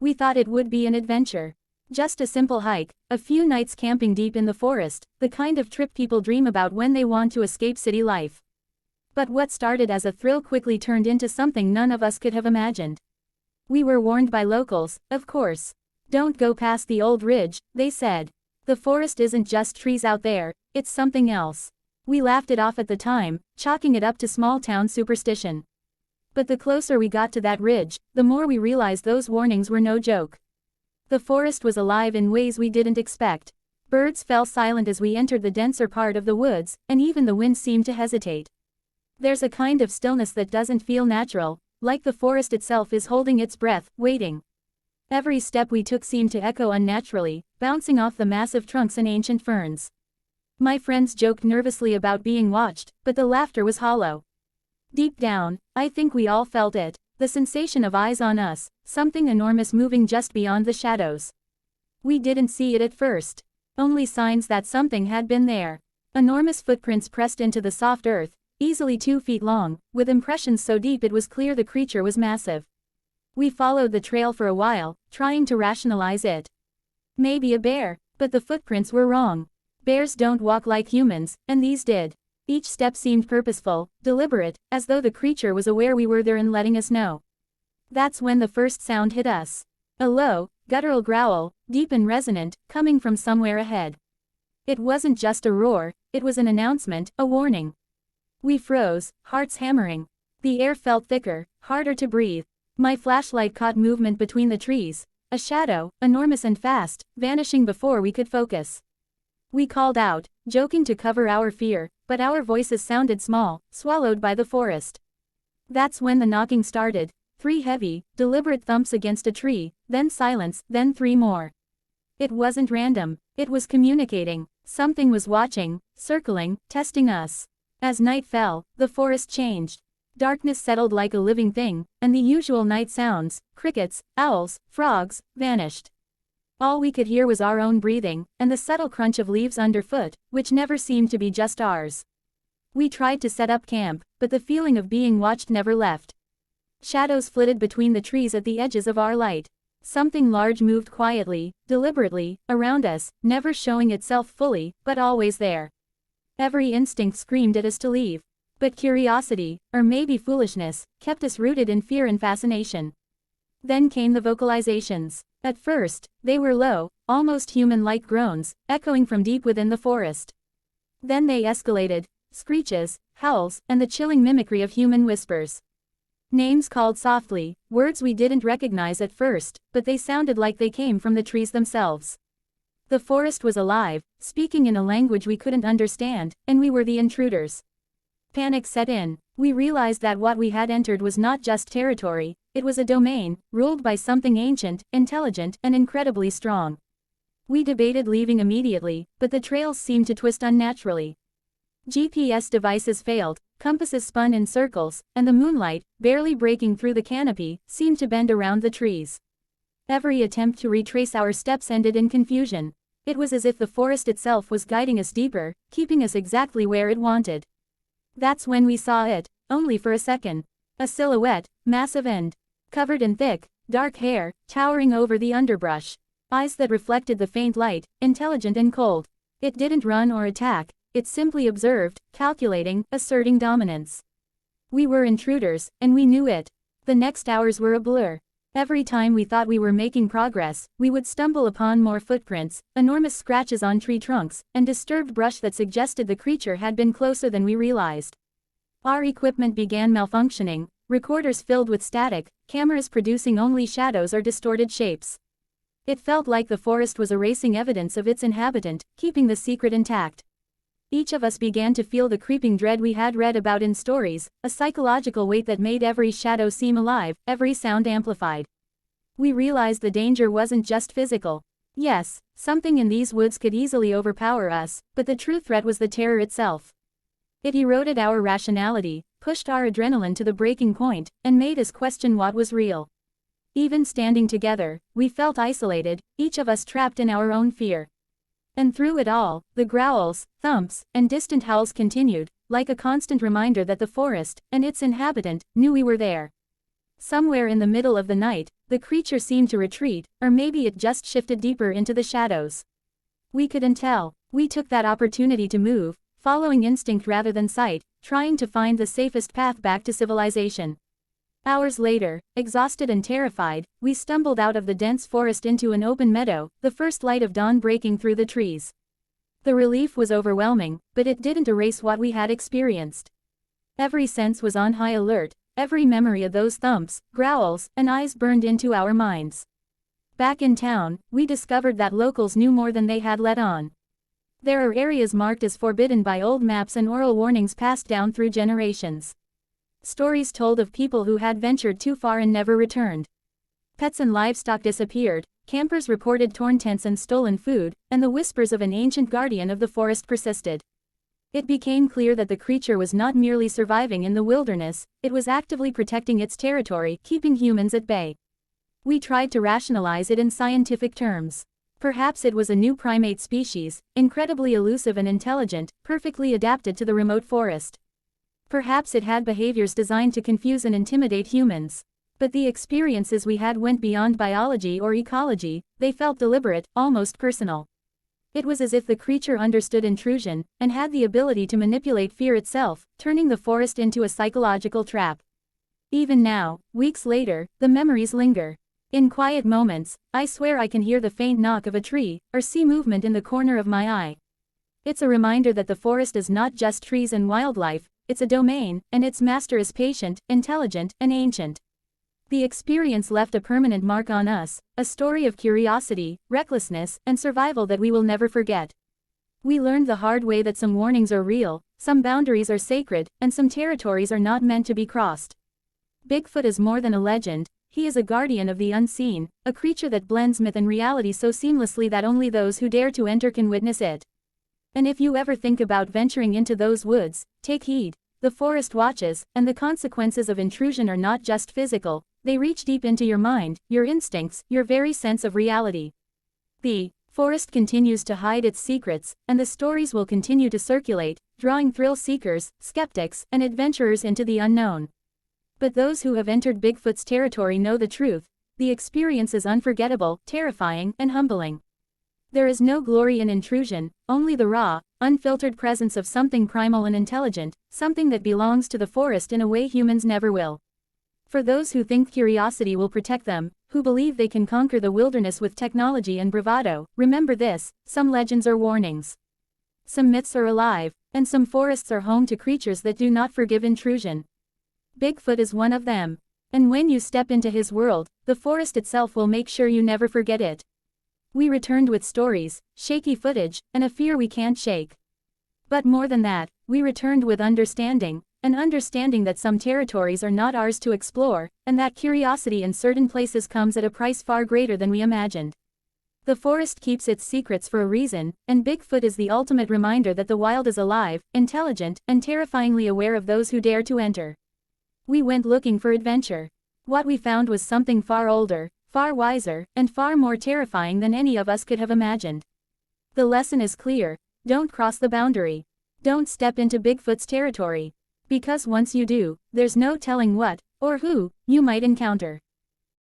We thought it would be an adventure. Just a simple hike, a few nights camping deep in the forest, the kind of trip people dream about when they want to escape city life. But what started as a thrill quickly turned into something none of us could have imagined. We were warned by locals, of course. Don't go past the old ridge, they said. The forest isn't just trees out there, it's something else. We laughed it off at the time, chalking it up to small-town superstition. But the closer we got to that ridge, the more we realized those warnings were no joke. The forest was alive in ways we didn't expect. Birds fell silent as we entered the denser part of the woods, and even the wind seemed to hesitate. There's a kind of stillness that doesn't feel natural, like the forest itself is holding its breath, waiting. Every step we took seemed to echo unnaturally, bouncing off the massive trunks and ancient ferns. My friends joked nervously about being watched, but the laughter was hollow. Deep down, I think we all felt it, the sensation of eyes on us, something enormous moving just beyond the shadows. We didn't see it at first. Only signs that something had been there. Enormous footprints pressed into the soft earth, easily 2 feet long, with impressions so deep it was clear the creature was massive. We followed the trail for a while, trying to rationalize it. Maybe a bear, but the footprints were wrong. Bears don't walk like humans, and these did. Each step seemed purposeful, deliberate, as though the creature was aware we were there and letting us know. That's when the first sound hit us. A low, guttural growl, deep and resonant, coming from somewhere ahead. It wasn't just a roar, it was an announcement, a warning. We froze, hearts hammering. The air felt thicker, harder to breathe. My flashlight caught movement between the trees, a shadow, enormous and fast, vanishing before we could focus. We called out, joking to cover our fear, but our voices sounded small, swallowed by the forest. That's when the knocking started, 3 heavy, deliberate thumps against a tree, then silence, then 3 more. It wasn't random, it was communicating. Something was watching, circling, testing us. As night fell, the forest changed. Darkness settled like a living thing, and the usual night sounds, crickets, owls, frogs, vanished. All we could hear was our own breathing, and the subtle crunch of leaves underfoot, which never seemed to be just ours. We tried to set up camp, but the feeling of being watched never left. Shadows flitted between the trees at the edges of our light. Something large moved quietly, deliberately, around us, never showing itself fully, but always there. Every instinct screamed at us to leave. But curiosity, or maybe foolishness, kept us rooted in fear and fascination. Then came the vocalizations. At first, they were low, almost human-like groans, echoing from deep within the forest. Then they escalated, screeches, howls, and the chilling mimicry of human whispers. Names called softly, words we didn't recognize at first, but they sounded like they came from the trees themselves. The forest was alive, speaking in a language we couldn't understand, and we were the intruders. Panic set in. We realized that what we had entered was not just territory, it was a domain, ruled by something ancient, intelligent, and incredibly strong. We debated leaving immediately, but the trails seemed to twist unnaturally. GPS devices failed, compasses spun in circles, and the moonlight, barely breaking through the canopy, seemed to bend around the trees. Every attempt to retrace our steps ended in confusion. It was as if the forest itself was guiding us deeper, keeping us exactly where it wanted. That's when we saw it, only for a second. A silhouette, massive and covered in thick, dark hair, towering over the underbrush. Eyes that reflected the faint light, intelligent and cold. It didn't run or attack, it simply observed, calculating, asserting dominance. We were intruders, and we knew it. The next hours were a blur. Every time we thought we were making progress, we would stumble upon more footprints, enormous scratches on tree trunks, and disturbed brush that suggested the creature had been closer than we realized. Our equipment began malfunctioning, recorders filled with static, cameras producing only shadows or distorted shapes. It felt like the forest was erasing evidence of its inhabitant, keeping the secret intact. Each of us began to feel the creeping dread we had read about in stories, a psychological weight that made every shadow seem alive, every sound amplified. We realized the danger wasn't just physical. Yes, something in these woods could easily overpower us, but the true threat was the terror itself. It eroded our rationality, pushed our adrenaline to the breaking point, and made us question what was real. Even standing together, we felt isolated, each of us trapped in our own fear. And through it all, the growls, thumps, and distant howls continued, like a constant reminder that the forest, and its inhabitant, knew we were there. Somewhere in the middle of the night, the creature seemed to retreat, or maybe it just shifted deeper into the shadows. We couldn't tell. We took that opportunity to move, following instinct rather than sight, trying to find the safest path back to civilization. Hours later, exhausted and terrified, we stumbled out of the dense forest into an open meadow, the first light of dawn breaking through the trees. The relief was overwhelming, but it didn't erase what we had experienced. Every sense was on high alert, every memory of those thumps, growls, and eyes burned into our minds. Back in town, we discovered that locals knew more than they had let on. There are areas marked as forbidden by old maps and oral warnings passed down through generations. Stories told of people who had ventured too far and never returned. Pets and livestock disappeared, campers reported torn tents and stolen food, and the whispers of an ancient guardian of the forest persisted. It became clear that the creature was not merely surviving in the wilderness, it was actively protecting its territory, keeping humans at bay. We tried to rationalize it in scientific terms. Perhaps it was a new primate species, incredibly elusive and intelligent, perfectly adapted to the remote forest. Perhaps it had behaviors designed to confuse and intimidate humans. But the experiences we had went beyond biology or ecology, they felt deliberate, almost personal. It was as if the creature understood intrusion, and had the ability to manipulate fear itself, turning the forest into a psychological trap. Even now, weeks later, the memories linger. In quiet moments, I swear I can hear the faint knock of a tree, or see movement in the corner of my eye. It's a reminder that the forest is not just trees and wildlife, it's a domain, and its master is patient, intelligent, and ancient. The experience left a permanent mark on us, a story of curiosity, recklessness, and survival that we will never forget. We learned the hard way that some warnings are real, some boundaries are sacred, and some territories are not meant to be crossed. Bigfoot is more than a legend, he is a guardian of the unseen, a creature that blends myth and reality so seamlessly that only those who dare to enter can witness it. And if you ever think about venturing into those woods, take heed. The forest watches, and the consequences of intrusion are not just physical, they reach deep into your mind, your instincts, your very sense of reality. The forest continues to hide its secrets, and the stories will continue to circulate, drawing thrill seekers, skeptics, and adventurers into the unknown. But those who have entered Bigfoot's territory know the truth. The experience is unforgettable, terrifying, and humbling. There is no glory in intrusion, only the raw, unfiltered presence of something primal and intelligent, something that belongs to the forest in a way humans never will. For those who think curiosity will protect them, who believe they can conquer the wilderness with technology and bravado, remember this: some legends are warnings. Some myths are alive, and some forests are home to creatures that do not forgive intrusion. Bigfoot is one of them. And when you step into his world, the forest itself will make sure you never forget it. We returned with stories, shaky footage, and a fear we can't shake. But more than that, we returned with understanding, an understanding that some territories are not ours to explore, and that curiosity in certain places comes at a price far greater than we imagined. The forest keeps its secrets for a reason, and Bigfoot is the ultimate reminder that the wild is alive, intelligent, and terrifyingly aware of those who dare to enter. We went looking for adventure. What we found was something far older, far wiser, and far more terrifying than any of us could have imagined. The lesson is clear: don't cross the boundary. Don't step into Bigfoot's territory. Because once you do, there's no telling what, or who, you might encounter.